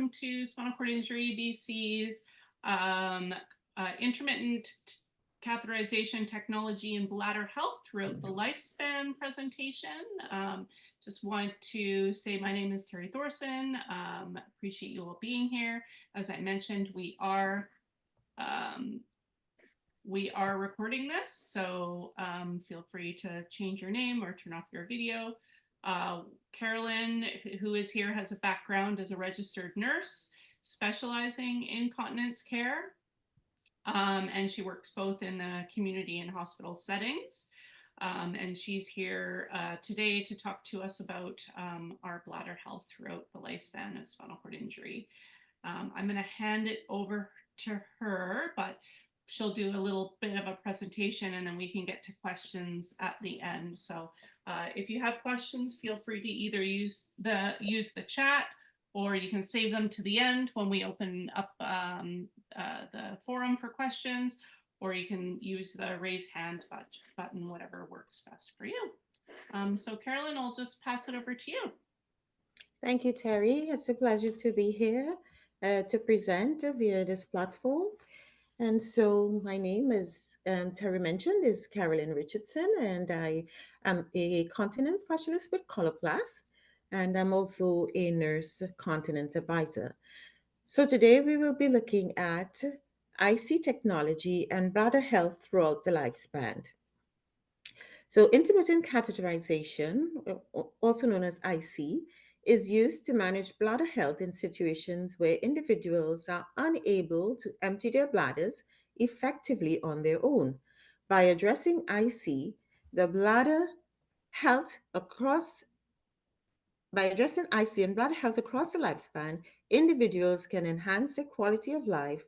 welcome to Spinal Cord Injury BC's intermittent catheterization technology and bladder health throughout the lifespan presentation. Just want to say my name is Terry Thorson. Appreciate you all being here. As I mentioned, we are recording this, so feel free to change your name or turn off your video. Carolyn, who is here, has a background as a registered nurse specializing in continence care, and she works both in the community and hospital settings. And she's here today to talk to us about our bladder health throughout the lifespan of spinal cord injury. I'm going to hand it over to her, but she'll do a little bit of a presentation and then we can get to questions at the end. So if you have questions, feel free to either use the chat, or you can save them to the end when we open up the forum for questions, or you can use the raise hand button, whatever works best for you. So Carolyn, I'll just pass it over to you. Thank you, Terry. It's a pleasure to be here to present via this platform. And so my name, as Terry mentioned, is Carolyn Richardson, and I am a continence specialist with Coloplast, and I'm also a nurse continence advisor. So today we will be looking at IC technology and bladder health throughout the lifespan. So intermittent catheterization, also known as IC, is used to manage bladder health in situations where individuals are unable to empty their bladders effectively on their own. By addressing IC, the bladder health across by addressing IC and bladder health across the lifespan, individuals can enhance their quality of life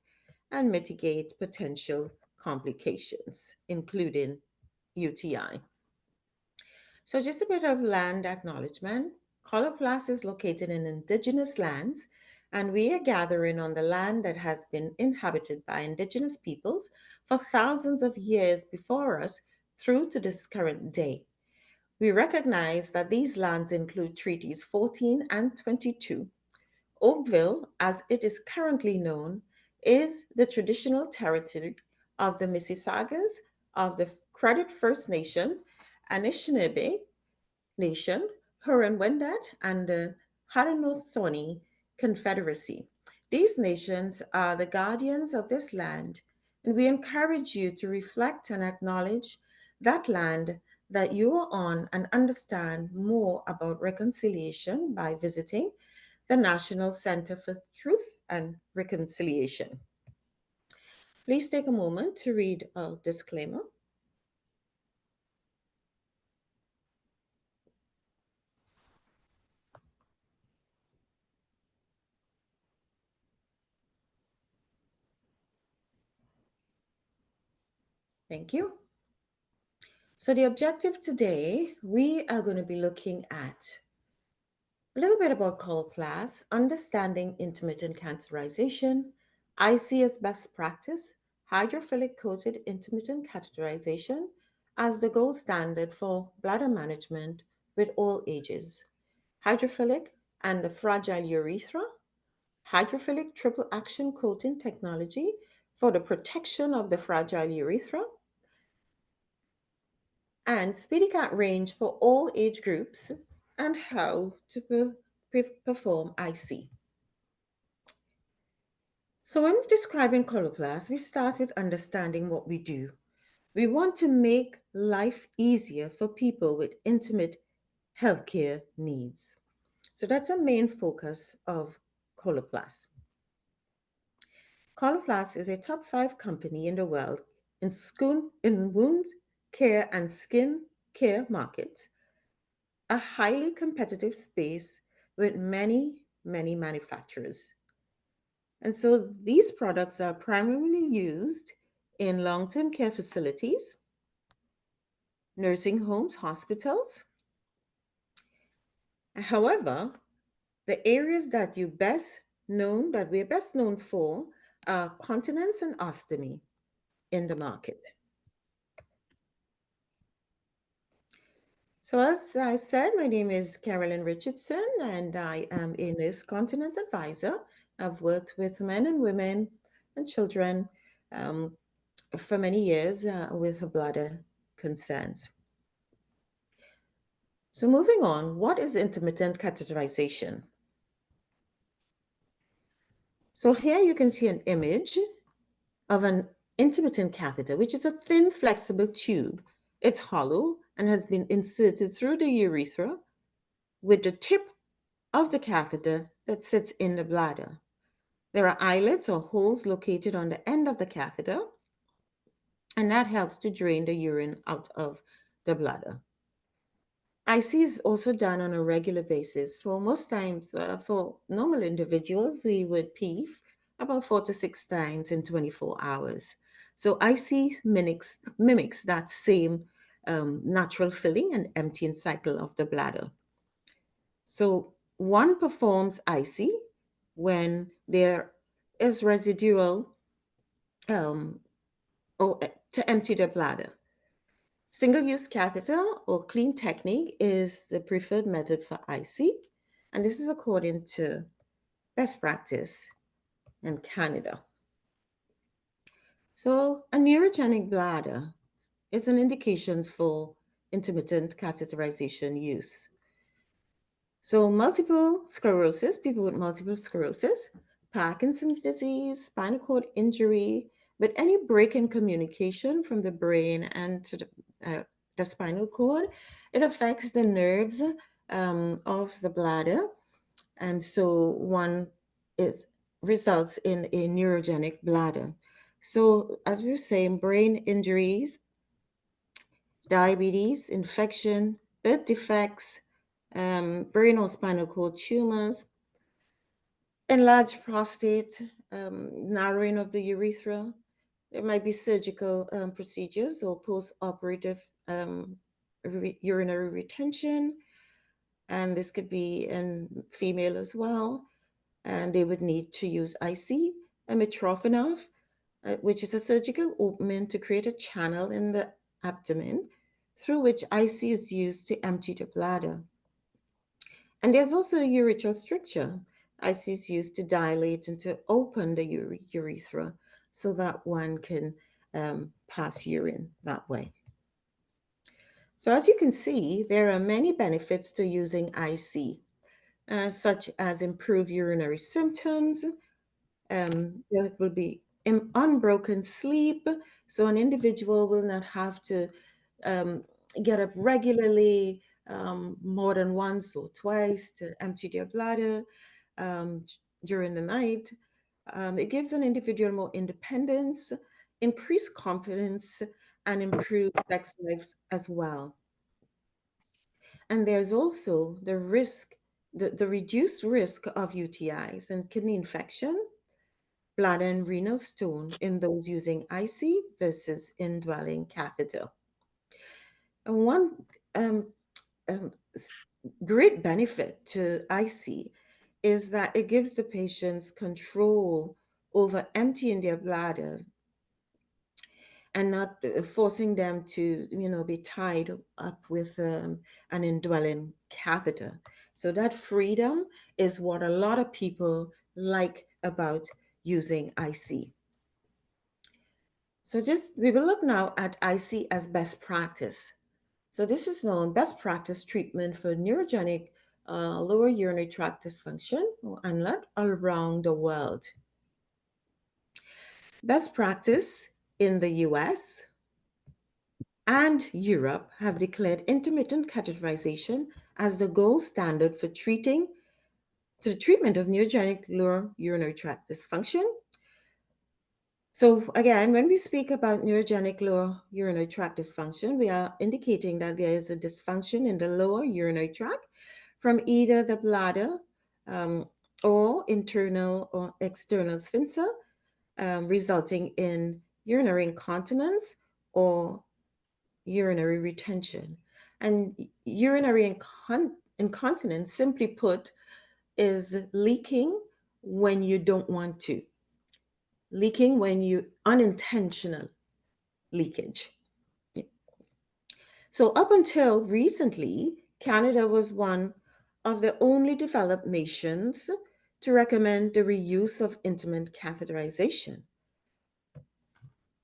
and mitigate potential complications, including UTI. So, just a bit of land acknowledgement. Coloplast is located in indigenous lands, and we are gathering on the land that has been inhabited by indigenous peoples for thousands of years before us through to this current day. We recognize that these lands include Treaties 14 and 22. Oakville, as it is currently known, is the traditional territory of the Mississaugas of the Credit First Nation, Anishinaabe Nation, Huron-Wendat, and the Haudenosaunee Confederacy. These nations are the guardians of this land, and we encourage you to reflect and acknowledge that land that you are on and understand more about reconciliation by visiting the National Center for Truth and Reconciliation. Please take a moment to read a disclaimer. Thank you. So, the objective today, we are going to be looking at a little bit about Coloplast, understanding intermittent catheterization, IC as best practice, hydrophilic coated intermittent catheterization as the gold standard for bladder management with all ages, hydrophilic and the fragile urethra, hydrophilic triple action coating technology for the protection of the fragile urethra, and SpeedyCat range for all age groups, and how to perform IC. So when describing Coloplast, we start with understanding what we do. We want to make life easier for people with intimate healthcare needs. So that's a main focus of Coloplast. Coloplast is a top 5 company in the world in wound care and skin care markets, a highly competitive space with many manufacturers. And so these products are primarily used in long term care facilities, nursing homes, hospitals. However, the areas that we're best known for are continence and ostomy in the market. So, as I said, my name is Carolyn Richardson, and I am a nurse continence advisor I've worked with men and women and children um, for many years with bladder concerns. So, moving on, what is intermittent catheterization? So, here you can see an image of an intermittent catheter, which is a thin, flexible tube. It's hollow and has been inserted through the urethra with the tip of the catheter that sits in the bladder. There are eyelets or holes located on the end of the catheter, and that helps to drain the urine out of the bladder. IC is also done on a regular basis. For most times, for normal individuals, we would pee about 4 to 6 times in 24 hours. So IC mimics that same natural filling and emptying cycle of the bladder. So one performs IC when there is residual um, or to empty the bladder. Single-use catheter or clean technique is the preferred method for IC, and this is according to best practice in Canada. So a neurogenic bladder is an indication for intermittent catheterization use. So multiple sclerosis, people with multiple sclerosis, Parkinson's disease, spinal cord injury, with any break in communication from the brain and to the spinal cord, it affects the nerves of the bladder. And so one it results in a neurogenic bladder. So as we were saying, brain injuries, diabetes, infection, birth defects, brain or spinal cord tumors, enlarged prostate, narrowing of the urethra. There might be surgical procedures or post-operative urinary retention, and this could be in female as well. And they would need to use IC, amitrofanol, which is a surgical opening to create a channel in the abdomen through which IC is used to empty the bladder. And there's also a urethral stricture. IC is used to dilate and to open the urethra so that one can pass urine that way. So as you can see, there are many benefits to using IC, such as improved urinary symptoms. There will be unbroken sleep, so an individual will not have to um, get up regularly, more than once or twice to empty their bladder um, during the night. It gives an individual more independence, increased confidence, and improved sex lives as well. And there's also the reduced risk of UTIs and kidney infection, bladder and renal stone in those using IC versus indwelling catheter. And one um, um, great benefit to IC is that it gives the patients control over emptying their bladder and not forcing them to, be tied up with an indwelling catheter. So that freedom is what a lot of people like about using IC. So just we will look now at IC as best practice. So this is known best practice treatment for neurogenic lower urinary tract dysfunction or unlet all around the world. Best practice in the US and Europe have declared intermittent catheterization as the gold standard for the treatment of neurogenic lower urinary tract dysfunction. So again, when we speak about neurogenic lower urinary tract dysfunction, we are indicating that there is a dysfunction in the lower urinary tract from either the bladder um, or internal or external sphincter, resulting in urinary incontinence or urinary retention. And urinary incontinence, simply put, is leaking when you don't want to, leaking when you unintentional leakage. So up until recently, Canada was one of the only developed nations to recommend the reuse of intimate catheterization.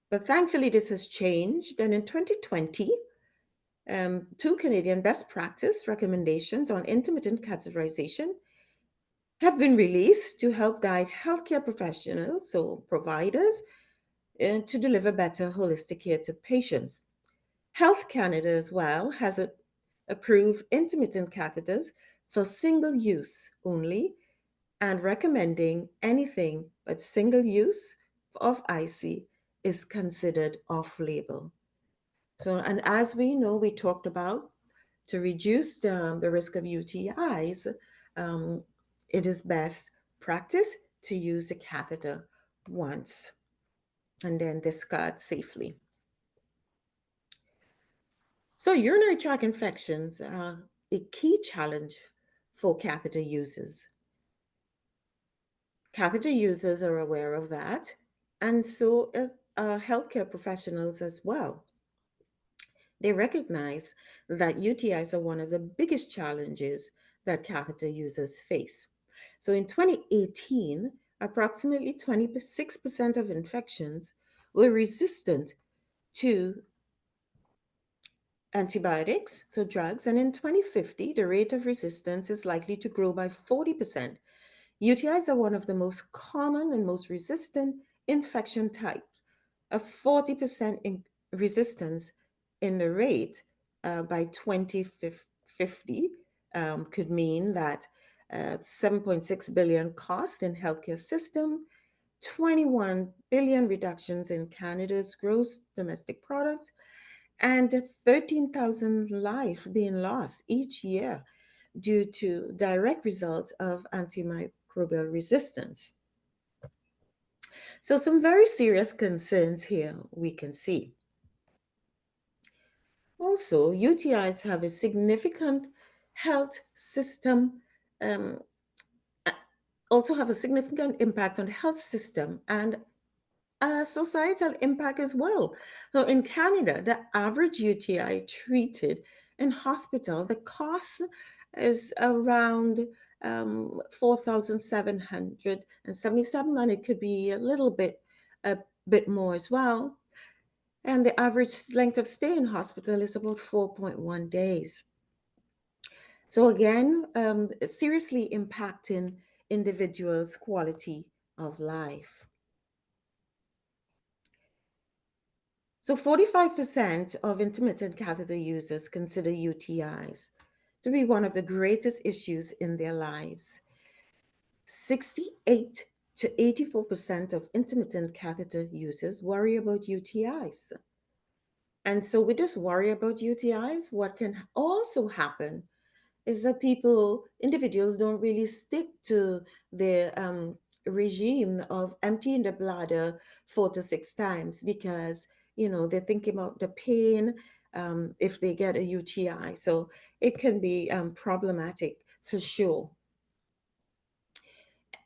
But thankfully, this has changed. And in 2020, two Canadian best practice recommendations on intermittent catheterization have been released to help guide healthcare professionals, so providers, to deliver better holistic care to patients. Health Canada as well has approved intermittent catheters for single use only and recommending anything but single use of IC is considered off label. So, and as we know, we talked about to reduce the risk of UTIs, um, it is best practice to use a catheter once and then discard safely. So, urinary tract infections are a key challenge for catheter users. Catheter users are aware of that, and so are healthcare professionals as well. They recognize that UTIs are one of the biggest challenges that catheter users face. So in 2018, approximately 26% of infections were resistant to antibiotics, so drugs, and in 2050, the rate of resistance is likely to grow by 40%. UTIs are one of the most common and most resistant infection types. A 40% resistance in the rate by 2050 could mean that 7.6 billion cost in healthcare system, 21 billion reductions in Canada's gross domestic product, and 13,000 lives being lost each year due to direct results of antimicrobial resistance. So, some very serious concerns here we can see. Also, UTIs have a significant health system, um, also have a significant impact on the health system and a societal impact as well. So, in Canada, the average UTI treated in hospital, the cost is around 4,777, and it could be a bit more as well. And the average length of stay in hospital is about 4.1 days. So again, it's seriously impacting individuals' quality of life. So 45% of intermittent catheter users consider UTIs to be one of the greatest issues in their lives. 68 to 84% of intermittent catheter users worry about UTIs. And so we just worry about UTIs. What can also happen is that individuals don't really stick to the regime of emptying the bladder 4 to 6 times because, they're thinking about the pain if they get a UTI. So it can be problematic for sure.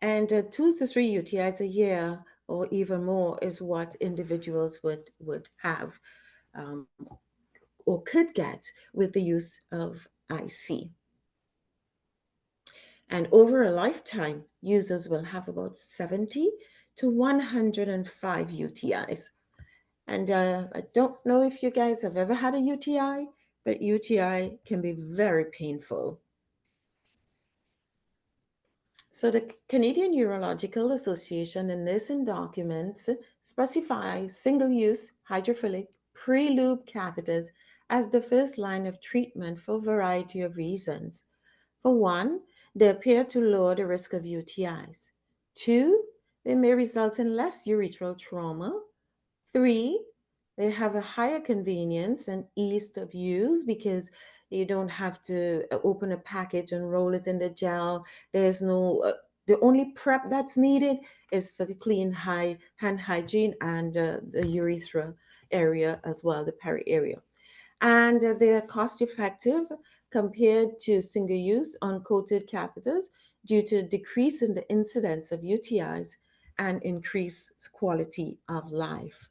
And 2 to 3 UTIs a year or even more is what individuals would have or could get with the use of IC. And over a lifetime, users will have about 70 to 105 UTIs. And I don't know if you guys have ever had a UTI, but UTI can be very painful. So the Canadian Urological Association and nursing documents specify single-use hydrophilic pre-lube catheters as the first line of treatment for a variety of reasons. For one, they appear to lower the risk of UTIs. Two, they may result in less urethral trauma. Three, they have a higher convenience and ease of use because you don't have to open a package and roll it in the gel. There's no, the only prep that's needed is for clean hand hygiene and the urethra area as well, the peri area. And they're cost effective compared to single use uncoated catheters due to decrease in the incidence of UTIs and increased quality of life.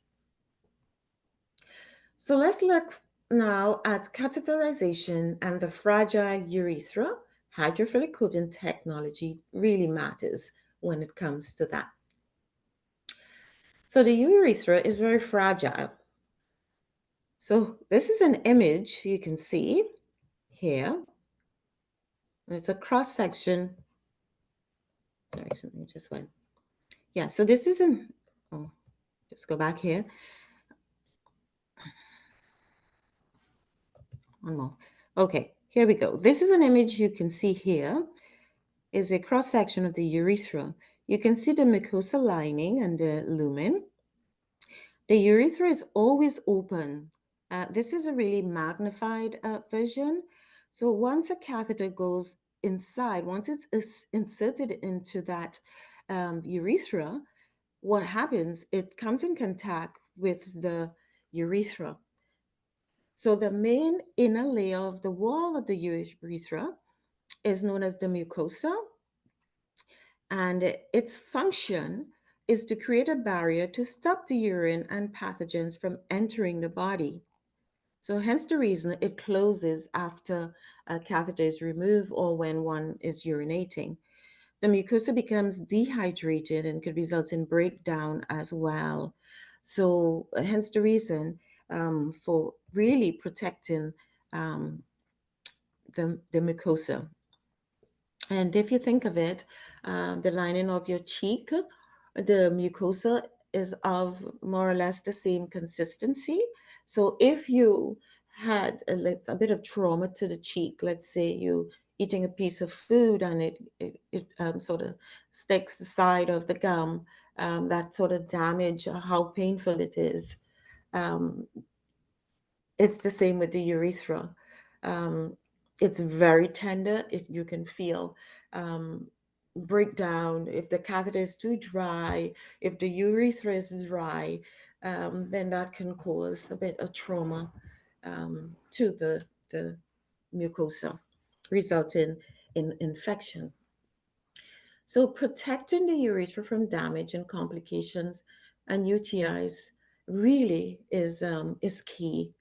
So let's look now at catheterization and the fragile urethra, hydrophilic coating technology really matters when it comes to that. So the urethra is very fragile. So this is an image you can see here. It's a cross section. Sorry, something just went. Yeah, so this is an, oh, just go back here. One more. Okay, here we go. This is an image you can see here. Is a cross section of the urethra. You can see the mucosa lining and the lumen. The urethra is always open. This is a really magnified version. So once a catheter goes inside, once it's inserted into that urethra, what happens, it comes in contact with the urethra. So the main inner layer of the wall of the urethra is known as the mucosa, and its function is to create a barrier to stop the urine and pathogens from entering the body. So hence the reason it closes after a catheter is removed or when one is urinating. The mucosa becomes dehydrated and could result in breakdown as well. So hence the reason for really protecting um, the mucosa. And if you think of it, the lining of your cheek, the mucosa is of more or less the same consistency. So if you had a bit of trauma to the cheek, let's say you eating a piece of food and it sort of sticks the side of the gum, that sort of damage, how painful it is. Um, it's the same with the urethra. Um, it's very tender. You can feel um, breakdown. If the catheter is too dry, if the urethra is dry, then that can cause a bit of trauma to the mucosa, resulting in infection. So protecting the urethra from damage and complications and UTIs really is key.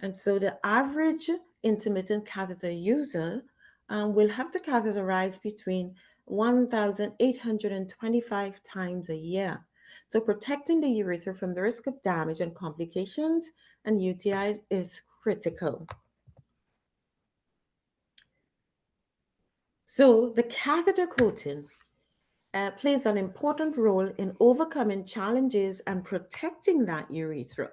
And so the average intermittent catheter user will have to catheterize between 1,825 times a year. So protecting the urethra from the risk of damage and complications and UTIs is critical. So the catheter coating plays an important role in overcoming challenges and protecting that urethra.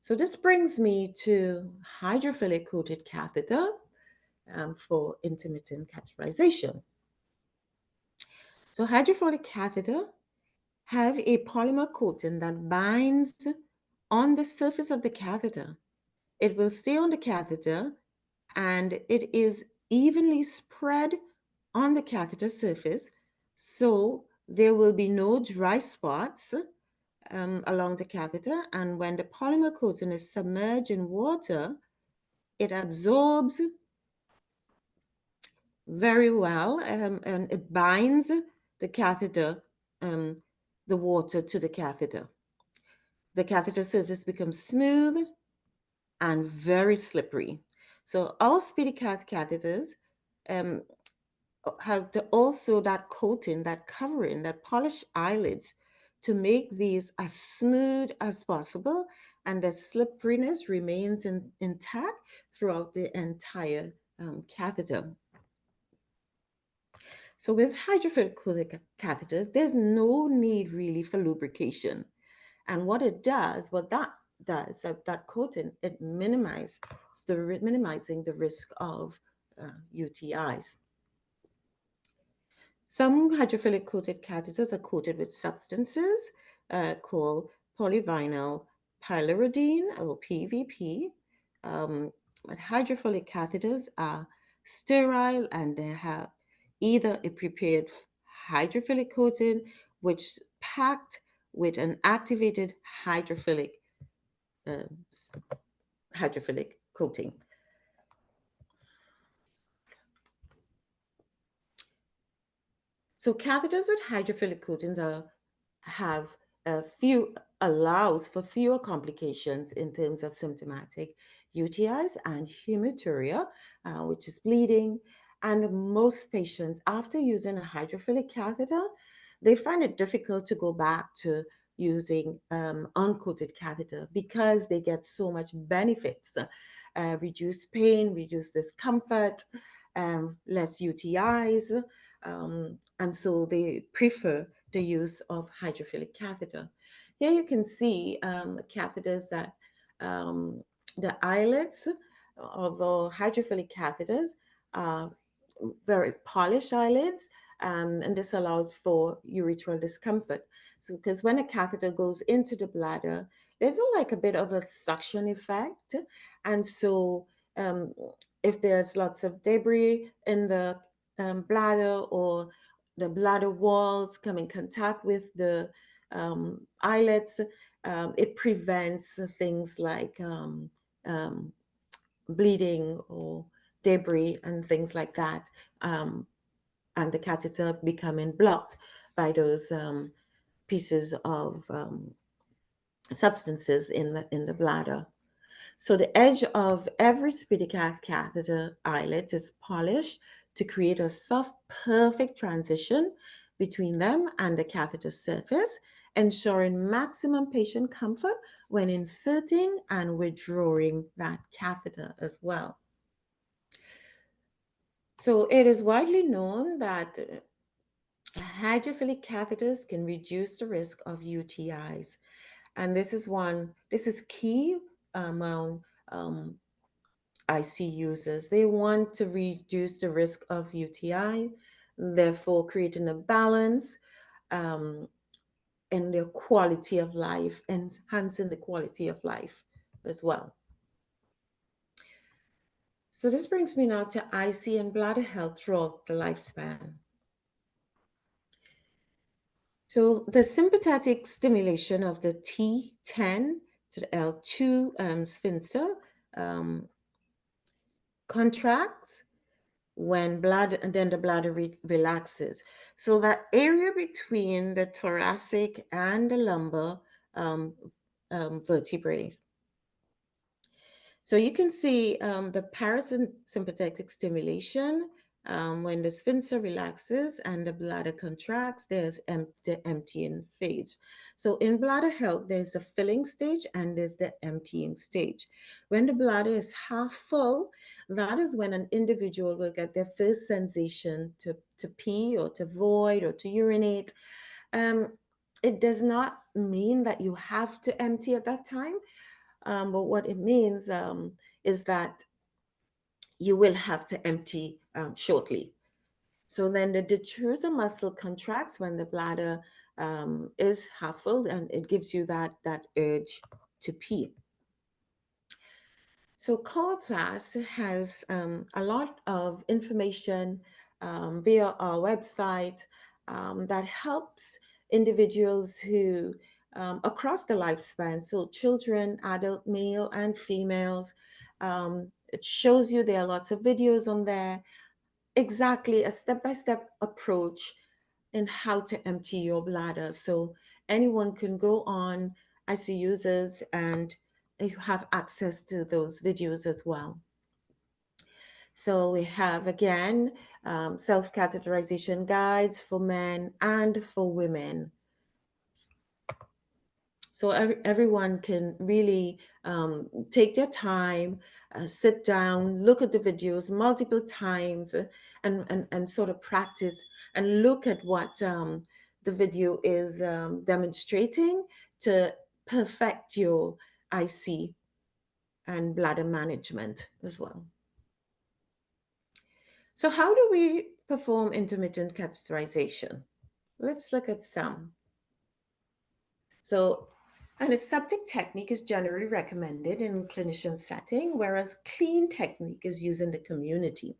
So this brings me to hydrophilic coated catheter for intermittent catheterization. So hydrophilic catheter have a polymer coating that binds on the surface of the catheter. It will stay on the catheter and it is evenly spread on the catheter surface, so there will be no dry spots along the catheter. And when the polymer coating is submerged in water, it absorbs very well, and it binds the catheter, um, the water to the catheter. The catheter surface becomes smooth and very slippery. So all SpeediCath catheters um, have also that coating, that covering, that polished eyelids to make these as smooth as possible, and the slipperiness remains intact throughout the entire catheter. So with hydrophilic catheters, there's no need really for lubrication. And what it does, what that does, that coating, it minimizing the risk of UTIs. Some hydrophilic coated catheters are coated with substances called polyvinyl pyrrolidine or PVP. But hydrophilic catheters are sterile and they have either a prepared hydrophilic coating, which packed with an activated uh, hydrophilic coating. So catheters with hydrophilic coatings have a few allows for fewer complications in terms of symptomatic UTIs and hematuria, which is bleeding, And most patients, after using a hydrophilic catheter, they find it difficult to go back to using uncoated catheter because they get so much benefits, reduce pain, reduce discomfort, less UTIs, and so they prefer the use of hydrophilic catheter. Here you can see catheters that um, the eyelets of hydrophilic catheters are very polished eyelids, and this allowed for urethral discomfort. So, because when a catheter goes into the bladder, there's like a bit of a suction effect, and so um, if there's lots of debris in the bladder, or the bladder walls come in contact with the eyelets, it prevents things like um, bleeding or debris and things like that, um, and the catheter becoming blocked by those pieces of substances in the bladder. So the edge of every SpeediCath catheter eyelet is polished to create a soft, perfect transition between them and the catheter surface, ensuring maximum patient comfort when inserting and withdrawing that catheter as well. So it is widely known that hydrophilic catheters can reduce the risk of UTIs. And this is key among um, IC users. They want to reduce the risk of UTI, therefore creating a balance um, in their quality of life, enhancing the quality of life as well. So this brings me now to IC and bladder health throughout the lifespan. So the sympathetic stimulation of the T10 to the L2 sphincter um, contracts when bladder, and then the bladder relaxes. So that area between the thoracic and the lumbar um, vertebrae. So you can see the parasympathetic stimulation when the sphincter relaxes and the bladder contracts, there's the emptying stage. So in bladder health, there's a filling stage and there's the emptying stage. When the bladder is half full, that is when an individual will get their first sensation to pee or to void or to urinate. Um, it does not mean that you have to empty at that time, but what it means is that you will have to empty shortly. So then the detrusor muscle contracts when the bladder is half full, and it gives you that urge to pee. So Coloplast has a lot of information via our website that helps individuals who across the lifespan, so children, adult, male and females. It shows you there are lots of videos on there, exactly a step-by-step approach in how to empty your bladder. So anyone can go on as users, and you have access to those videos as well. So we have again self-catheterization guides for men and for women. So everyone can really take their time, sit down, look at the videos multiple times, and sort of practice and look at what the video is demonstrating to perfect your IC and bladder management as well. So how do we perform intermittent catheterization? Let's look at some. So an aseptic technique is generally recommended in clinician setting, whereas clean technique is used in the community.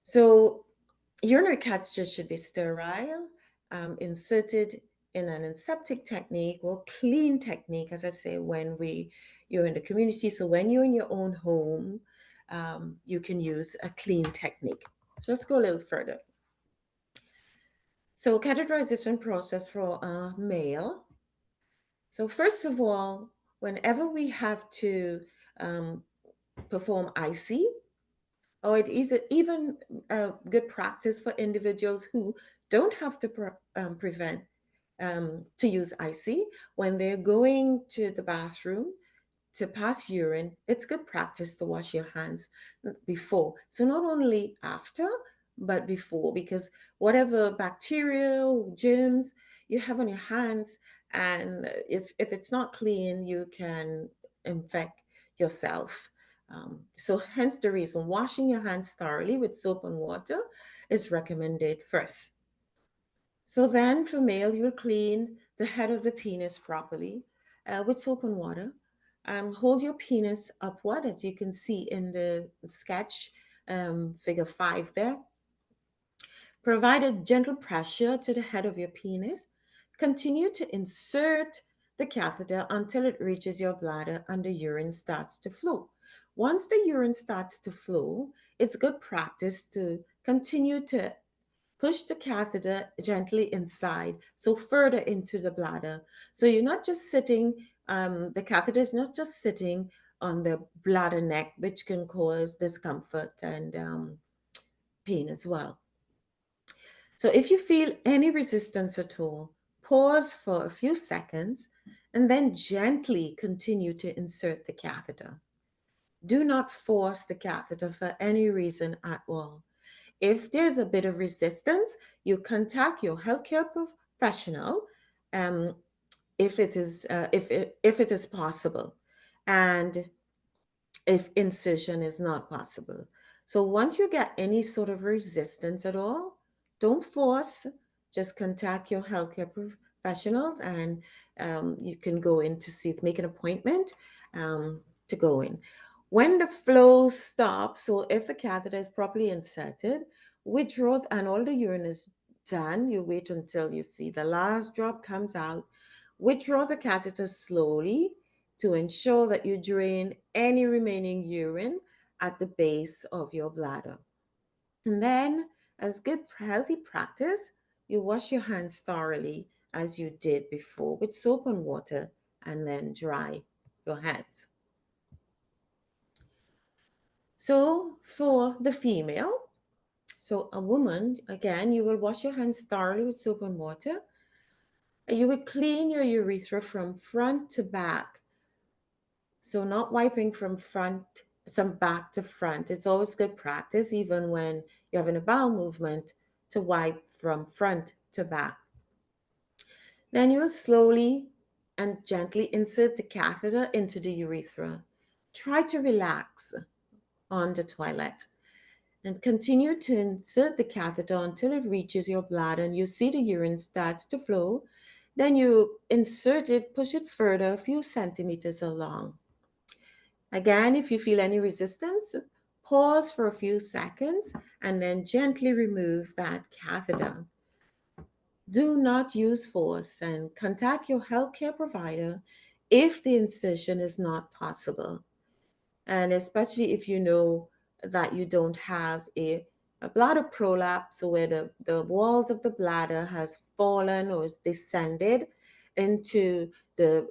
So urinary catheter should be sterile, inserted in an aseptic technique or clean technique, as I say, when you're in the community. So when you're in your own home, you can use a clean technique. So let's go a little further. So catheterization process for a male. So first of all, whenever we have to um, perform IC, or it is even a good practice for individuals who don't have to prevent to use icy when they're going to the bathroom to pass urine. It's good practice to wash your hands before. So not only after, but before, because whatever bacteria, germs you have on your hands, and if it's not clean, you can infect yourself. So hence the reason washing your hands thoroughly with soap and water is recommended first. So then for male, you'll clean the head of the penis properly with soap and water. Hold your penis upward, as you can see in the sketch, figure 5 there. Provide a gentle pressure to the head of your penis. Continue to insert the catheter until it reaches your bladder and the urine starts to flow. Once the urine starts to flow, it's good practice to continue to push the catheter gently inside, so further into the bladder. So you're not just sitting, the catheter is not just sitting on the bladder neck, which can cause discomfort and pain as well. So if you feel any resistance at all, pause for a few seconds and then gently continue to insert the catheter. Do not force the catheter for any reason at all. If there's a bit of resistance, you contact your healthcare professional, um, if it is possible, and if incision is not possible. So once you get any sort of resistance at all, don't force. Just contact your healthcare professionals, and you can go in to see, make an appointment to go in. When the flow stops, so if the catheter is properly inserted, withdraw, and all the urine is done, you wait until you see the last drop comes out. Withdraw the catheter slowly to ensure that you drain any remaining urine at the base of your bladder. And then, as good healthy practice, you wash your hands thoroughly as you did before with soap and water, and then dry your hands. So, for the female, so a woman, again, you will wash your hands thoroughly with soap and water. You would clean your urethra from front to back. So not wiping from front, some back to front. It's always good practice, even when you're having a bowel movement, to wipe from front to back. Then you will slowly and gently insert the catheter into the urethra. Try to relax on the toilet and continue to insert the catheter until it reaches your bladder and you see the urine starts to flow. Then you insert it, push it further a few centimeters along. Again, if you feel any resistance, pause for a few seconds and then gently remove that catheter. Do not use force and contact your healthcare provider if the incision is not possible. And especially if you know that you don't have a bladder prolapse, where the walls of the bladder has fallen or is descended into the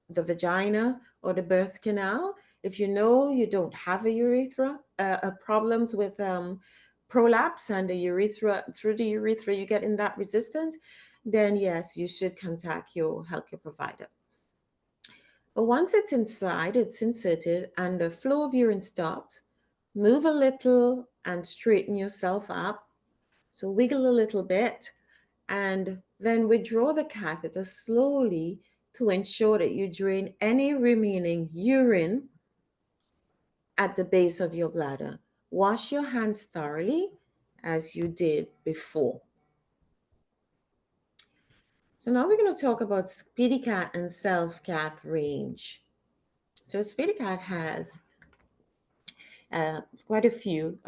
vagina or the birth canal. If you know you don't have a urethra, problems with prolapse and the urethra, through the urethra you get in that resistance, then yes, you should contact your healthcare provider. But once it's inside, it's inserted, and the flow of urine stops, move a little and straighten yourself up. So wiggle a little bit and then withdraw the catheter slowly to ensure that you drain any remaining urine at the base of your bladder. Wash your hands thoroughly as you did before. So now we're going to talk about SpeedyCat and Self-Cath range. So SpeedyCat has quite a few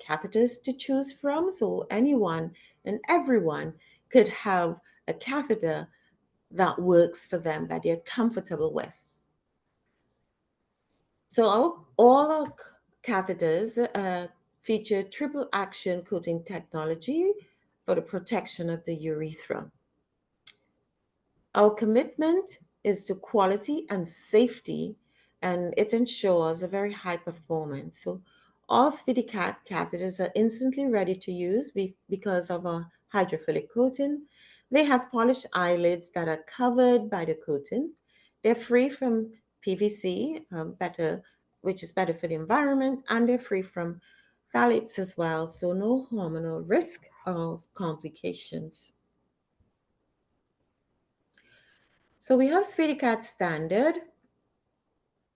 catheters to choose from. So anyone and everyone could have a catheter that works for them, that they're comfortable with. So all our catheters feature triple action coating technology for the protection of the urethra. Our commitment is to quality and safety, and it ensures a very high performance. So All SpeedyCat catheters are instantly ready to use because of a hydrophilic coating. They have polished eyelids that are covered by the coating. They're free from PVC, which is better for the environment, and they're free from phthalates as well, so no hormonal risk of complications. So we have SpeedyCat standard,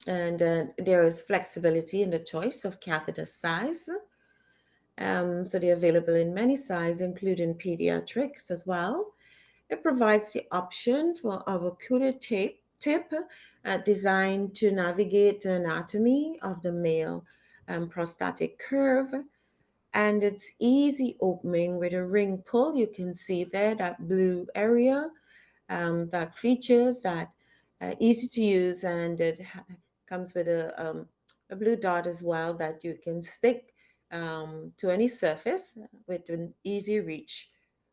and there is flexibility in the choice of catheter size. So they're available in many sizes, including pediatrics as well. It provides the option for our coated tip designed to navigate the anatomy of the male prostatic curve. And it's easy opening with a ring pull. You can see there that blue area that features that easy to use, and comes with a blue dot as well that you can stick to any surface with an easy reach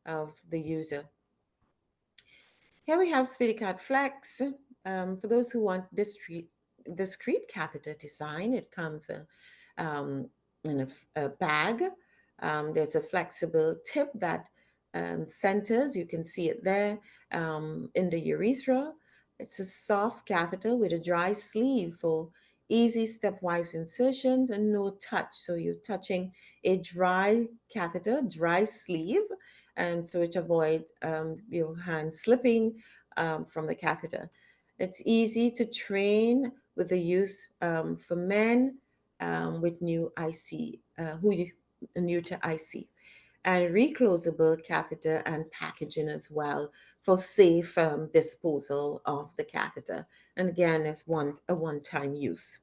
of the user. Here we have SpeedyCat Flex. For those who want discrete catheter design, it comes um, in a bag. There's a flexible tip that centers, you can see it there in the urethra. It's a soft catheter with a dry sleeve for easy stepwise insertions and no touch. So you're touching a dry catheter, dry sleeve, and so it avoids your hand slipping from the catheter. It's easy to train with the use for men with new IC, new to IC, and reclosable catheter and packaging as well for safe disposal of the catheter. And again, it's a one-time use.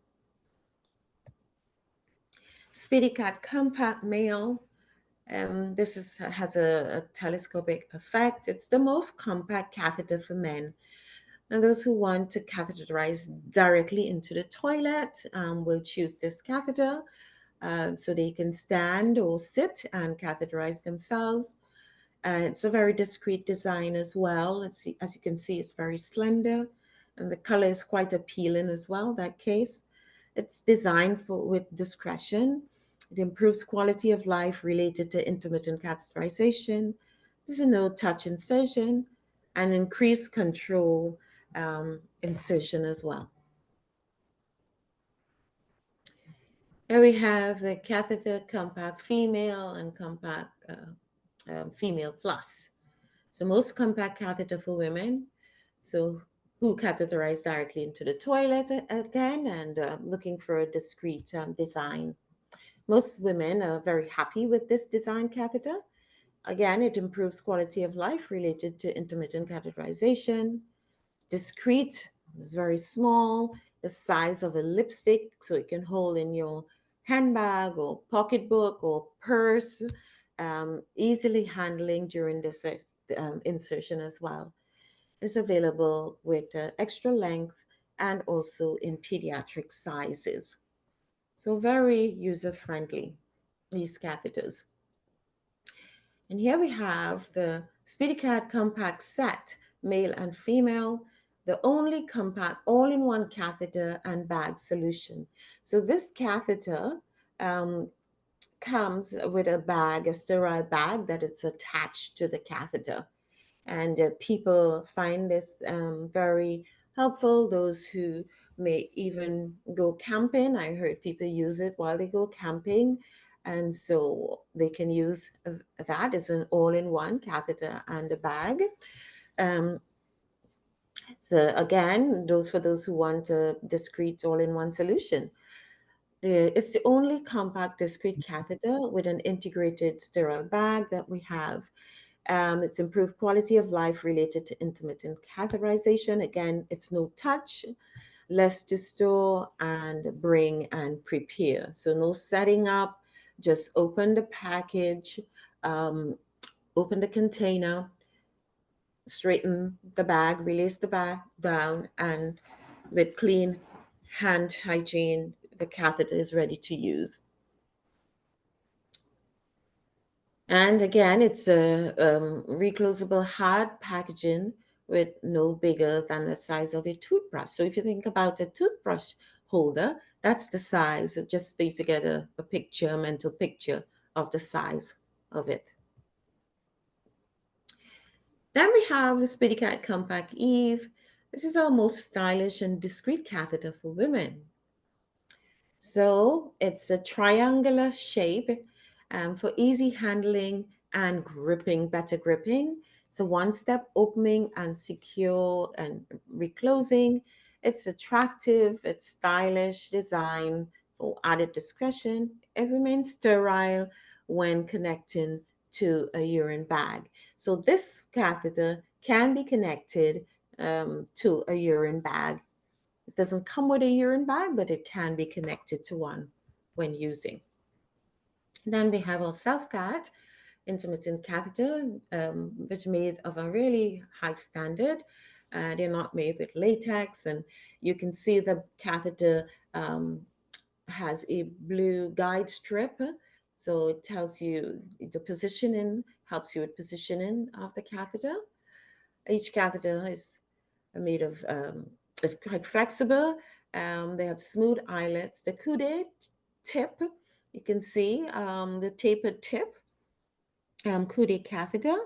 SpeedyCat Compact Male. Has a telescopic effect. It's the most compact catheter for men. And those who want to catheterize directly into the toilet will choose this catheter so they can stand or sit and catheterize themselves. It's a very discreet design as well. As you can see, it's very slender, and the color is quite appealing as well. That case, it's designed for with discretion. It improves quality of life related to intermittent catheterization. There's a no touch incision and increased control incision as well. Here we have the catheter compact female and compact female plus. It's the most compact catheter for women, so who catheterize directly into the toilet again, and looking for a discreet design. Most women are very happy with this design catheter. Again, it improves quality of life related to intermittent catheterization. It's discreet, it's very small, the size of a lipstick, so it can hold in your handbag or pocketbook or purse, easily handling during this insertion as well. It's available with extra length and also in pediatric sizes. So very user friendly, these catheters. And here we have the SpeedyCat Compact Set, male and female, the only compact all-in-one catheter and bag solution. So this catheter comes with a bag, a sterile bag that it's attached to the catheter. And people find this very helpful. Those who may even go camping, I heard people use it while they go camping. And so they can use that as an all in one catheter and a bag. Um, so, again, for those who want a discreet all in one solution. It's the only compact discrete catheter with an integrated sterile bag that we have. It's improved quality of life related to intermittent catheterization. Again, it's no touch, less to store and bring and prepare. So no setting up, just open the package, um, open the container, straighten the bag, release the bag down, and with clean hand hygiene, the catheter is ready to use. And again, it's a reclosable hard packaging with no bigger than the size of a toothbrush. So if you think about a toothbrush holder, That's the size, just for you to get a picture, a mental picture of the size of it. Then we have the SpeediCat Compact Eve. This is our most stylish and discreet catheter for women. So it's a triangular shape for easy handling and gripping, better gripping. It's a one-step opening and secure and reclosing. It's attractive, it's stylish design for added discretion. It remains sterile when connecting to a urine bag. So this catheter can be connected to a urine bag. It doesn't come with a urine bag, but it can be connected to one when using. Then we have our self-cat intermittent catheter, which made of a really high standard. They're not made with latex, and you can see the catheter has a blue guide strip. So it tells you the positioning, helps you with positioning of the catheter. Each catheter is made of it's quite flexible. They have smooth eyelets. The coude tip, you can see the tapered tip. Coude catheter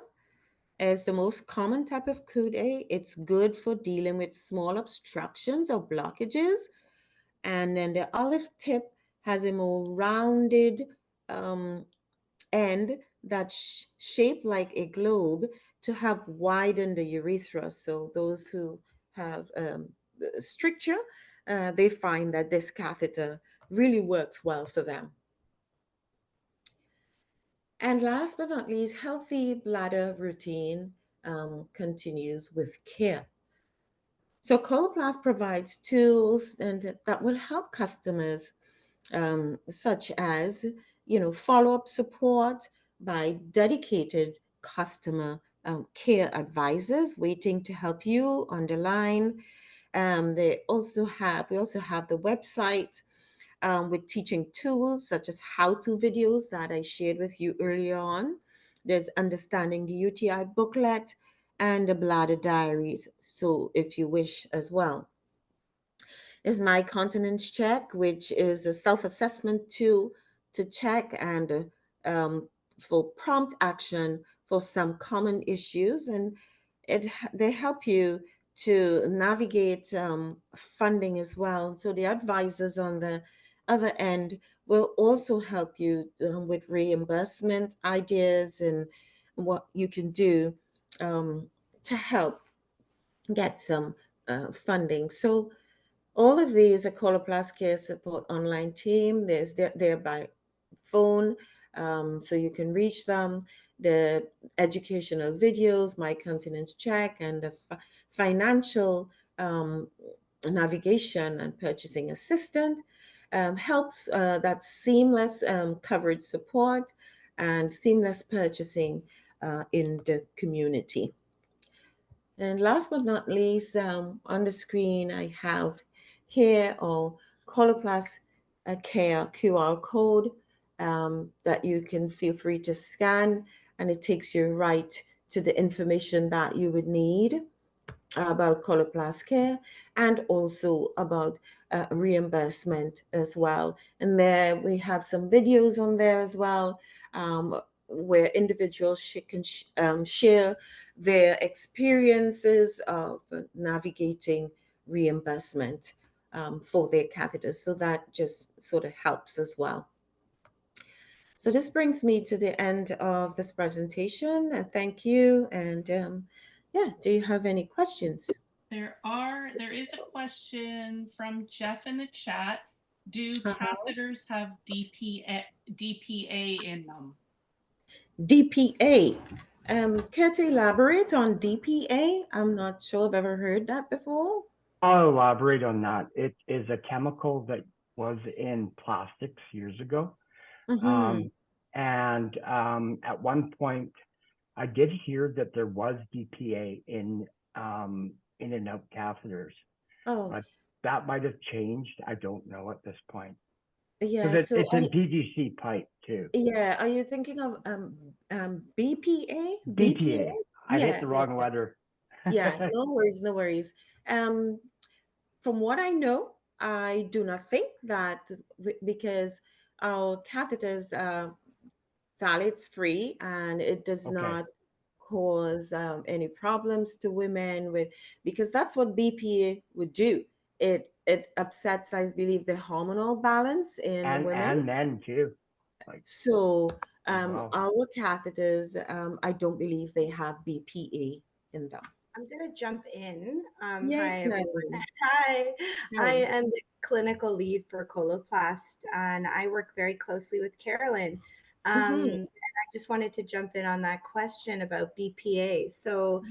is the most common type of coude. It's good for dealing with small obstructions or blockages. And then the olive tip has a more rounded um, end that's shaped like a globe to help widen the urethra. So those who have stricture, they find that this catheter really works well for them. And last but not least, healthy bladder routine continues with care. So Coloplast provides tools and that will help customers such as follow-up support by dedicated customer care advisors waiting to help you on the line. We also have the website with teaching tools such as how-to videos that I shared with you earlier on. There's understanding the UTI booklet and the bladder diaries, so if you wish as well is my continence check, which is a self-assessment tool to check and for prompt action for some common issues, and they help you to navigate funding as well. So the advisors on the other end will also help you with reimbursement ideas and what you can do um, to help get some funding. So all of these are Coloplast Care Support online team. They're by phone, so you can reach them. The educational videos, my continence check, and the financial um, navigation and purchasing assistant helps that seamless coverage support and seamless purchasing in the community. And last but not least, on the screen, I have here our Coloplast Care QR code that you can feel free to scan, and it takes you right to the information that you would need about Coloplast Care and also about reimbursement as well. And there we have some videos on there as well where individuals can share their experiences of navigating reimbursement for their catheters. So that just sort of helps as well. So this brings me to the end of this presentation. Thank you. And yeah, do you have any questions? There is a question from Jeff in the chat. Do Uh-huh. catheters have DPA in them? DPA. Care to elaborate on DPA? I'm not sure I've ever heard that before. I'll elaborate on that. It is a chemical that was in plastics years ago. Mm-hmm. Um, and at one point, I did hear that there was DPA in and out catheters, Oh, but that might have changed. I don't know at this point yeah. because So, it's in PVC pipe too. yeah, are you thinking of BPA? BPA? BPA. I hit Yeah, the yeah, wrong letter. yeah. No worries, no worries. Um, from what I know, I do not think that because our catheters phthalates free and it does Okay. not cause any problems to women with because that's what BPA would do. It upsets, I believe, the hormonal balance in women. And men too, like So as well. our catheters, I don't believe they have BPA in them. I'm going to jump in. Hi, Yes, everyone. Natalie. Hi. I Hi. am the clinical lead for Coloplast, and I work very closely with Carolyn. Mm-hmm. And I just wanted to jump in on that question about BPA. So,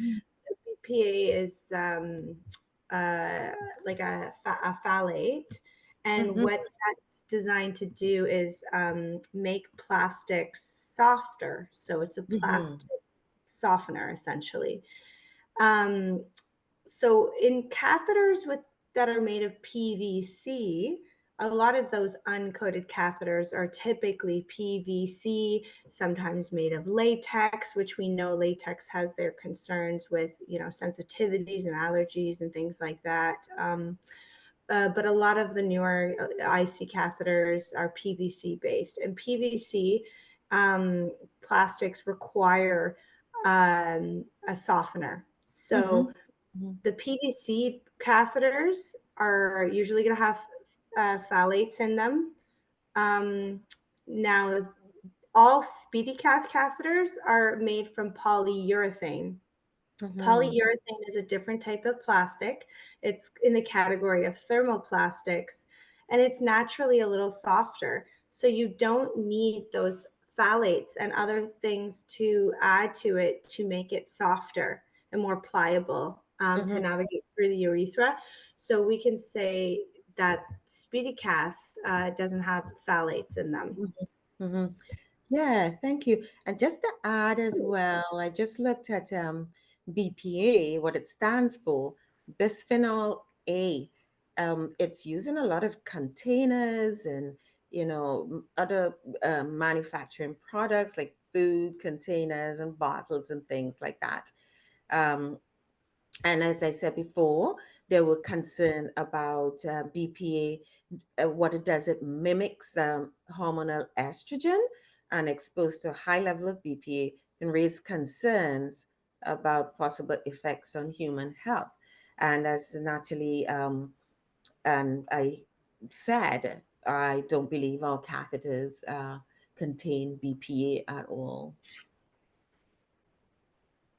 BPA is uh, like a phthalate, and Mm-hmm. what that's designed to do is make plastics softer. So, it's a Mm-hmm. plastic softener essentially. Um, so in catheters with that are made of PVC, a lot of those uncoated catheters are typically PVC, sometimes made of latex, which we know latex has their concerns with, sensitivities and allergies and things like that. But a lot of the newer IC catheters are PVC based, and PVC plastics require a softener. Mm-hmm. So the PVC catheters are usually going to have phthalates in them. Um, Now, all SpeedyCath catheters are made from polyurethane. Mm-hmm. Polyurethane is a different type of plastic. It's in the category of thermoplastics, and it's naturally a little softer. So you don't need those phthalates and other things to add to it to make it softer and more pliable to Mm-hmm. navigate through the urethra. So we can say that SpeedyCath doesn't have phthalates in them. Mm-hmm. Yeah, thank you. And just to add as well, I just looked at BPA, what it stands for, bisphenol A. It's used in a lot of containers and other manufacturing products like food containers and bottles and things like that. Um, and as I said before, there were concern about BPA. What it does, it mimics hormonal estrogen, and exposed to a high level of BPA can raise concerns about possible effects on human health. And as Natalie and I said, I don't believe our catheters contain BPA at all.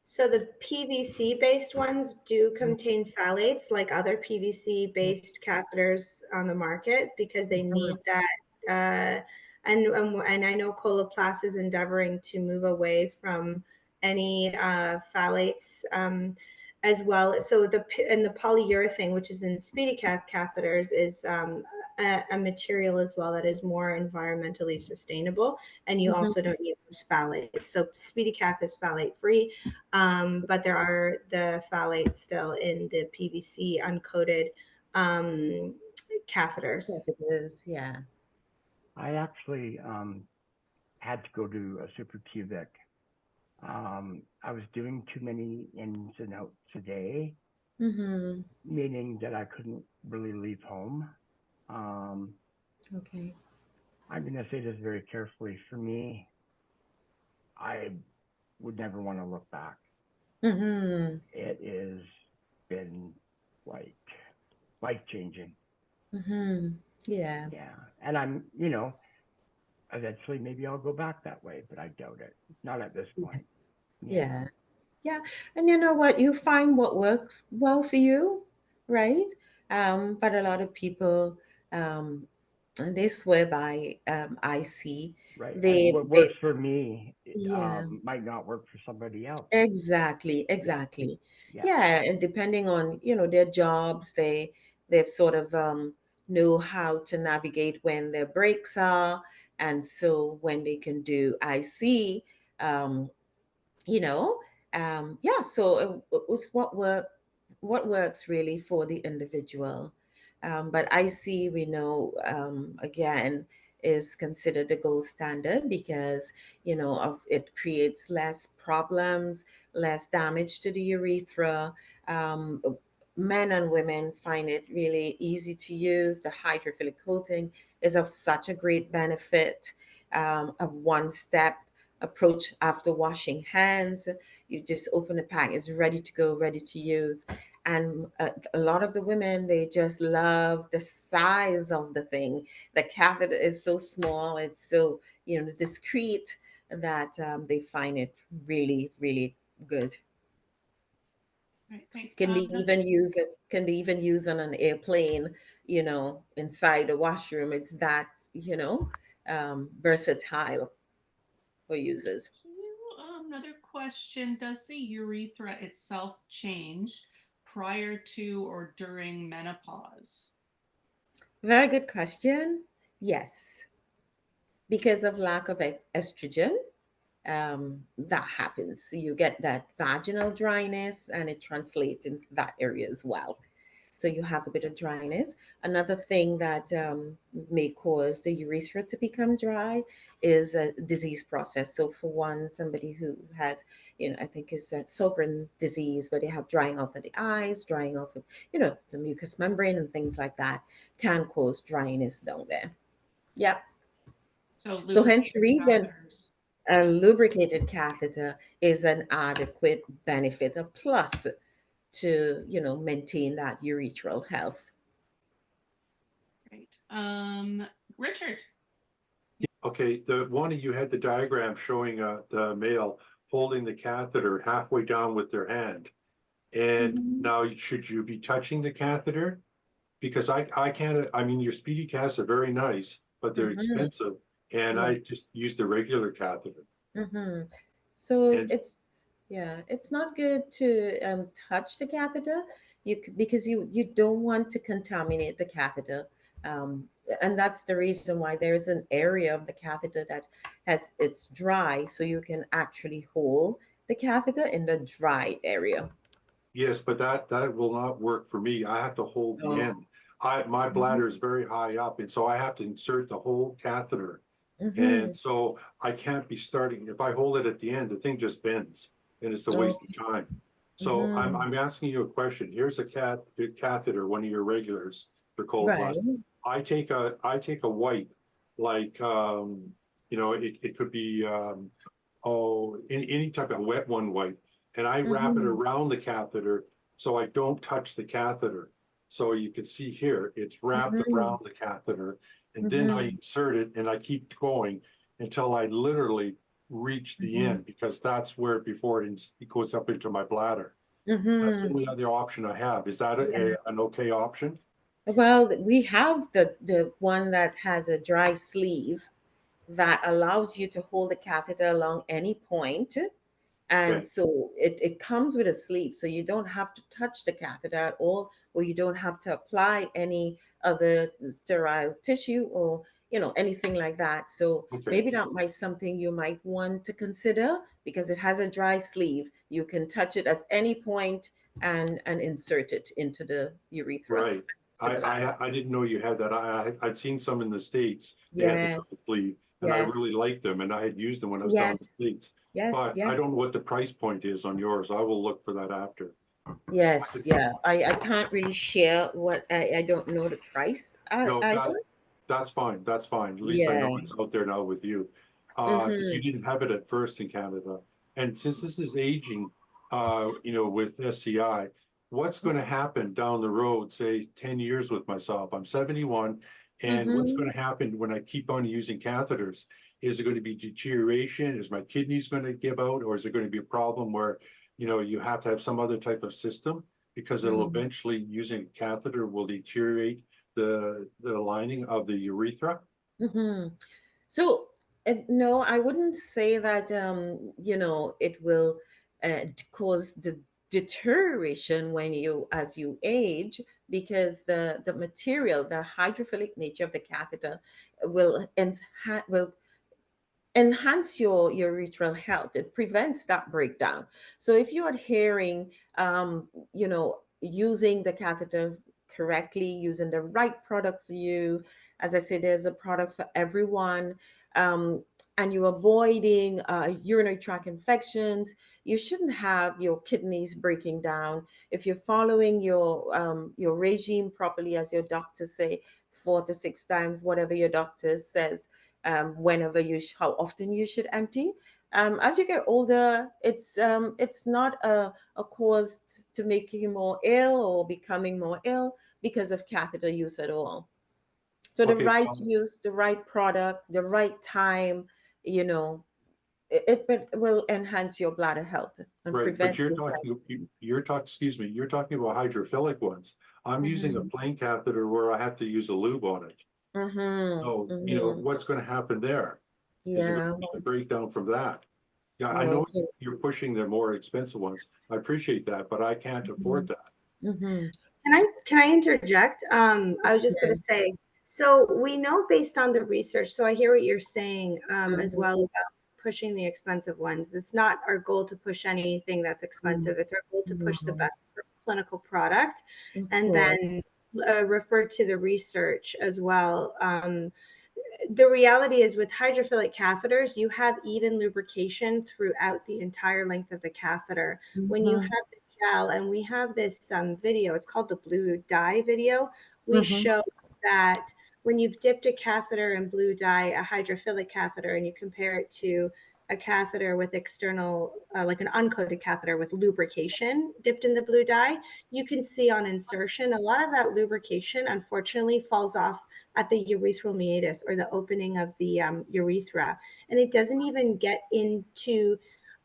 So the PVC based ones do contain phthalates like other PVC based catheters on the market because they Mhm. need that. And I know Coloplast is endeavoring to move away from any phthalates as well. So the polyurethane, which is in SpeedyCath catheters, is a material as well that is more environmentally sustainable, and you Mhm. also don't need those phthalates. So SpeedyCath is phthalate free, but there are the phthalates still in the PVC uncoated um, catheters. Catheters, yeah. I actually had to go to a super pubic. I was doing too many ins and outs a day, Mm-hmm. meaning that I couldn't really leave home. Um, Okay. I'm going to say this very carefully. For me, I would never want to look back. Mm-hmm. It has been like life changing. Mm-hmm. Yeah. Yeah. And eventually maybe I'll go back that way, but I doubt it. Not at this point. Yeah. Yeah. Yeah. And you know what? You find what works well for you, right? But a lot of people um they swear by IC. Right. And They what they works for me yeah. might not work for somebody else. Exactly, Yeah. exactly. Yeah. Yeah, and depending on, their jobs, they've sort of know how to navigate when their breaks are, and so when they can do IC, um, you know, yeah. So it was what works really for the individual. But IC, we know, again, is considered the gold standard because of it creates less problems, less damage to the urethra. men and women find it really easy to use. The hydrophilic coating is of such a great benefit. A one-step approach after washing hands. You just open the pack, it's ready to go, ready to use. And a lot of the women, they just love the size of the thing. The catheter is so small, it's so, discreet, that they find it really, really good. Right, thanks. Can be even used on an airplane, inside the washroom. It's that, versatile for users. Another question: does the urethra itself change prior to or during menopause? Very good question. Yes, because of lack of estrogen, that happens. So you get that vaginal dryness, and it translates in that area as well. So you have a bit of dryness. Another thing that may cause the urethra to become dry is a disease process. So for one, somebody who has, I think it's a Sjogren disease, where they have drying out of the eyes, drying out of, the mucous membrane and things like that, can cause dryness down there. Yeah. So So hence the lubricated reason catheters. a lubricated catheter is an adequate benefit, a plus to, maintain that urethral health. Great. Richard. Okay, the one you had the diagram showing the male holding the catheter halfway down with their hand. And now should you be touching the catheter? Because I can't, I mean, your speedy casts are very nice, but they're expensive. And Yeah. I just use the regular catheter. So And it's not good to touch the catheter, because you don't want to contaminate the catheter, um, and that's the reason why there is an area of the catheter that it's dry, so you can actually hold the catheter in the dry area. yes, but that will not work for me. I have to hold the Oh. end. My bladder is very high up, and so I have to insert the whole catheter. And so I can't be starting, if I hold it at the end, the thing just bends and it's a waste of time. So I'm asking you a question. Here's a catheter, one of your regulars for cold blood. Right. I take a wipe, like, it could be, any type of wet one wipe, and I wrap it around the catheter so I don't touch the catheter. So you can see here, it's wrapped around the catheter, and then I insert it and I keep going until I literally reach the end, because that's where before it goes up into my bladder. That's the only other option I have. Is that an okay option? Well, we have the one that has a dry sleeve that allows you to hold the catheter along any point. And Okay. so it comes with a sleeve, so you don't have to touch the catheter at all, or you don't have to apply any other sterile tissue, or anything like that. So Okay. maybe that might something you might want to consider, because it has a dry sleeve. You can touch it at any point and insert it into the urethra. Right. I didn't know you had that. I'd seen some in the States. They had the double Yes, sleeve, and I yes, really liked them, and I had used them when I was down in the yes, States. yes, But yeah. I don't know what the price point is on yours. I will look for that after. Yes, yeah. I can't really share what I don't know the price No, either. that's fine. That's fine. At least I Yeah. know it's out there now with you. Because you didn't have it at first in Canada. And since this is aging, with SCI, what's going to happen down the road, say 10 years with myself? I'm 71. And what's going to happen when I keep on using catheters? Is it going to be deterioration? Is my kidneys going to give out? Or is it going to be a problem where, you have to have some other type of system? Because it'll eventually, using a catheter will deteriorate the lining of the urethra? So, no, I wouldn't say that, it will cause the deterioration as you age, because the material, the hydrophilic nature of the catheter will enhance your urethral health. It prevents that breakdown. So if you're adhering, using the catheter correctly, using the right product for you, as I said, there's a product for everyone. and you're avoiding urinary tract infections, you shouldn't have your kidneys breaking down. If you're following your regime properly, as your doctor say, 4 to 6 times, whatever your doctor says, whenever how often you should empty. As you get older, it's not a cause to make you more ill or becoming more ill because of catheter use at all. So the Okay, right use, the right product, the right time, you know, it will enhance your bladder health and right, but prevent those kinds of things. excuse me, you're talking about hydrophilic ones. I'm using a plain catheter where I have to use a lube on it. So, what's gonna happen there? Is there Yeah. gonna be a breakdown from that? Yeah, I No. know So, you're pushing the more expensive ones. I appreciate that, but I can't afford that. mhm. Can I interject? I was just going to say, so we know based on the research. So I hear what you're saying as well about pushing the expensive ones. It's not our goal to push anything that's expensive. It's our goal to push the best clinical product, Of and course. then refer to the research as well. The reality is with hydrophilic catheters, you have even lubrication throughout the entire length of the catheter. When you have the gel, and we have this video, it's called the blue dye video. We show that when you've dipped a catheter in blue dye, a hydrophilic catheter, and you compare it to a catheter with external, like an uncoated catheter with lubrication dipped in the blue dye, you can see on insertion, a lot of that lubrication, unfortunately, falls off at the urethral meatus, or the opening of the urethra. And it doesn't even get into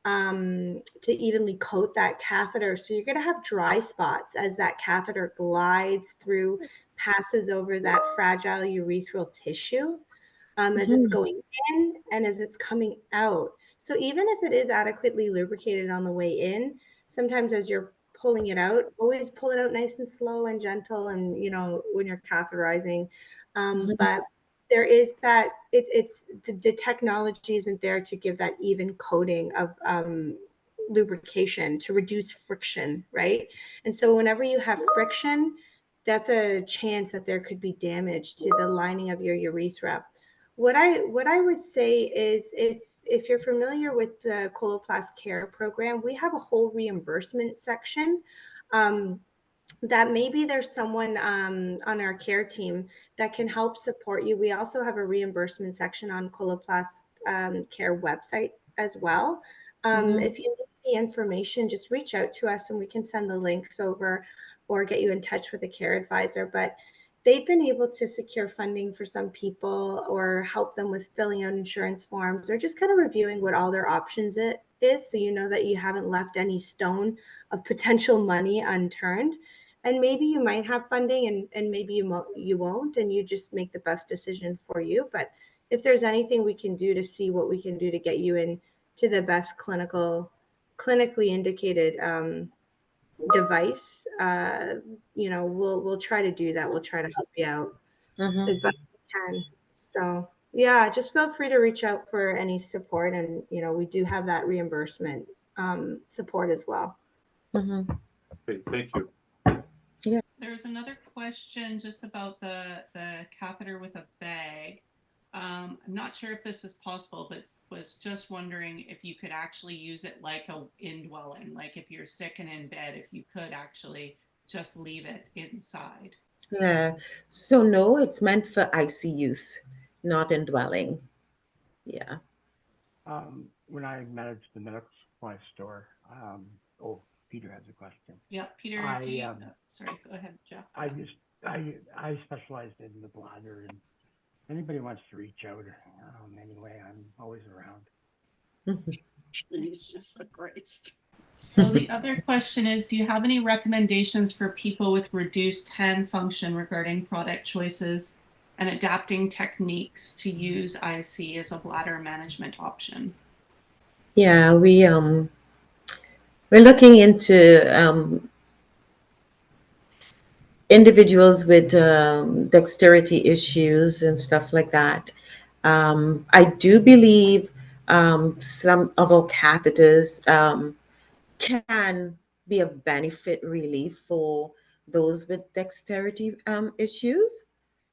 to evenly coat that catheter. So you're going to have dry spots as that catheter glides through, passes over that fragile urethral tissue as it's going in and as it's coming out. So even if it is adequately lubricated on the way in, sometimes as you're pulling it out, always pull it out nice and slow and gentle, and when you're catheterizing. But there is that it's the technology isn't there to give that even coating of lubrication to reduce friction, right? And so whenever you have friction, that's a chance that there could be damage to the lining of your urethra. What I would say is, if you're familiar with the Coloplast Care program, we have a whole reimbursement section. That maybe there's someone on our care team that can help support you. We also have a reimbursement section on Coloplast Care website as well. If you need the information, just reach out to us and we can send the links over or get you in touch with a care advisor. But they've been able to secure funding for some people, or help them with filling out insurance forms, or just kind of reviewing what all their options is, so you know that you haven't left any stone of potential money unturned. And maybe you might have funding, and maybe you won't, and you just make the best decision for you. But if there's anything we can do to see what we can do to get you in to the best clinically indicated device, we'll try to do that. We'll try to help you out as best we can. So yeah, just feel free to reach out for any support, and we do have that reimbursement support as well. Okay, thank you. There's another question just about the catheter with a bag. I'm not sure if this is possible, but was just wondering if you could actually use it like a indwelling, like if you're sick and in bed, if you could actually just leave it inside. Yeah. So no, it's meant for IC use, not indwelling. Yeah. When I managed the medical supply store, Peter has a question. Yeah, Peter. Sorry, go ahead, Jeff. I specialized in the bladder, and anybody wants to reach out. Anyway, I'm always around. Jesus Christ. So the other question is, do you have any recommendations for people with reduced hand function regarding product choices and adapting techniques to use IC as a bladder management option? Yeah, we're looking into individuals with dexterity issues and stuff like that. I do believe some of our catheters can be of benefit really for those with dexterity issues,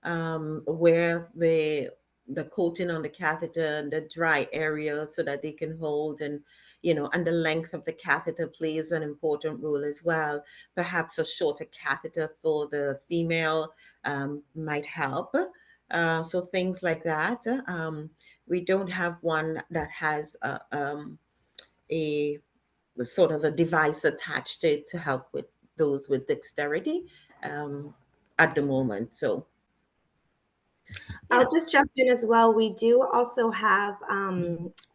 where the coating on the catheter and the dry area so that they can hold, and and the length of the catheter plays an important role as well. Perhaps a shorter catheter for the female might help. So things like that. We don't have one that has a sort of a device attached to it to help with those with dexterity at the moment. So I'll just jump in as well. We do also have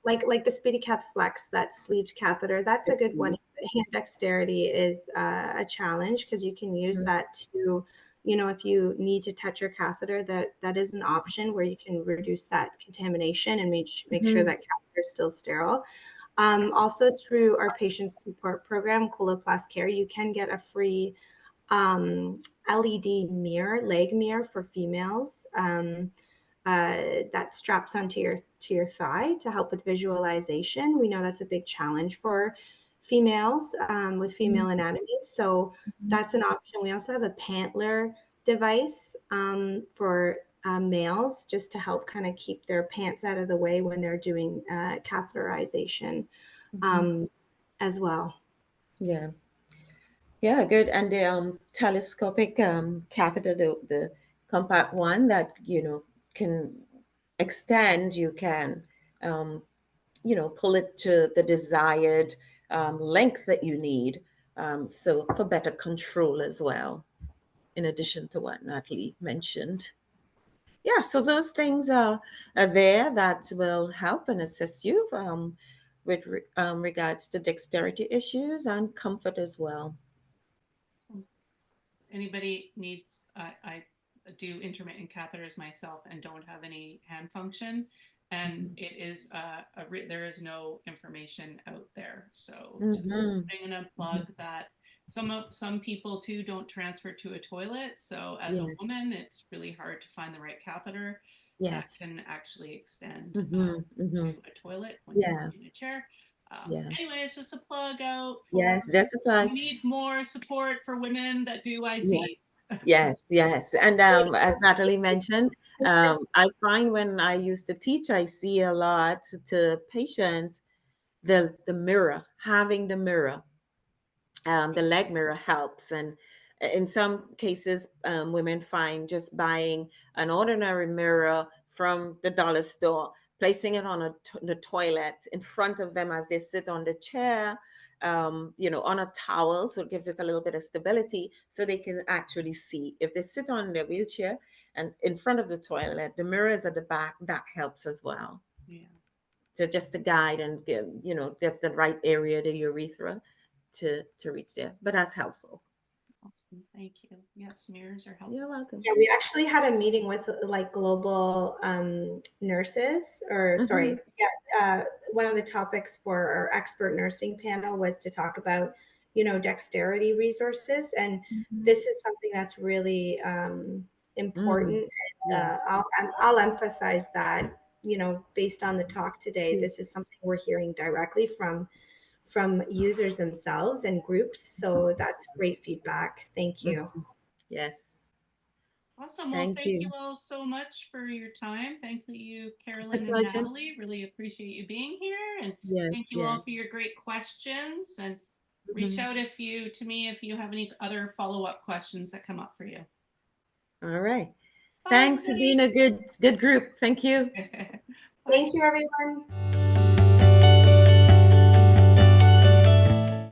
like the SpeediCath Flex, that sleeved catheter. That's a good one. Hand dexterity is a challenge because you can use that to, if you need to touch your catheter, that is an option where you can reduce that contamination and make sure that catheter is still sterile. Also through our patient support program, Continence Care, you can get a free LED mirror, leg mirror for females that straps onto your thigh to help with visualization. We know that's a big challenge for females with female anatomy, so that's an option. We also have a pantler device for males, just to help kind of keep their pants out of the way when they're doing catheterization as well. Yeah. Yeah, good. And the telescopic catheter, the compact one that can extend, you can pull it to the desired length that you need, so for better control as well, in addition to what Natalie mentioned. Yeah, so those things are there that will help and assist you with regards to dexterity issues and comfort as well. Anybody needs, I do intermittent catheters myself and don't have any hand function, and it is there is no information out there. So just I'm gonna plug that some people too don't transfer to a toilet. So as a woman, it's really hard to find the right catheter that can actually extend to a toilet when you're in a chair. Anyway, it's just a plug out for Just a plug. we need more support for women that do IC. Yes. And as Natalie mentioned, I find when I used to teach, I see a lot to patients, the mirror, having the mirror, the leg mirror helps. And in some cases, women find just buying an ordinary mirror from the dollar store, placing it on the toilet in front of them as they sit on the chair, on a towel, so it gives it a little bit of stability, so they can actually see. If they sit on their wheelchair and in front of the toilet, the mirror is at the back, that helps as well. Yeah. To just to guide and give, that's the right area, the urethra, to reach there. But that's helpful. Awesome. Thank you. Yes, mirrors are helpful. You're welcome. Yeah, we actually had a meeting with like global nurses, or sorry, one of the topics for our expert nursing panel was to talk about, dexterity resources. And this is something that's really important. Yes. I'll emphasize that, based on the talk today, this is something we're hearing directly from users themselves and groups. So that's great feedback. Thank you. Yes. Awesome. Well, thank you all so much for your time. Thank you, Carolyn and Natalie. Really appreciate you being here. And thank you all for your great questions. And reach out if you have any other follow-up questions that come up for you. All right. Bye, Thanks for being a good group. Thank you. Thank you, everyone.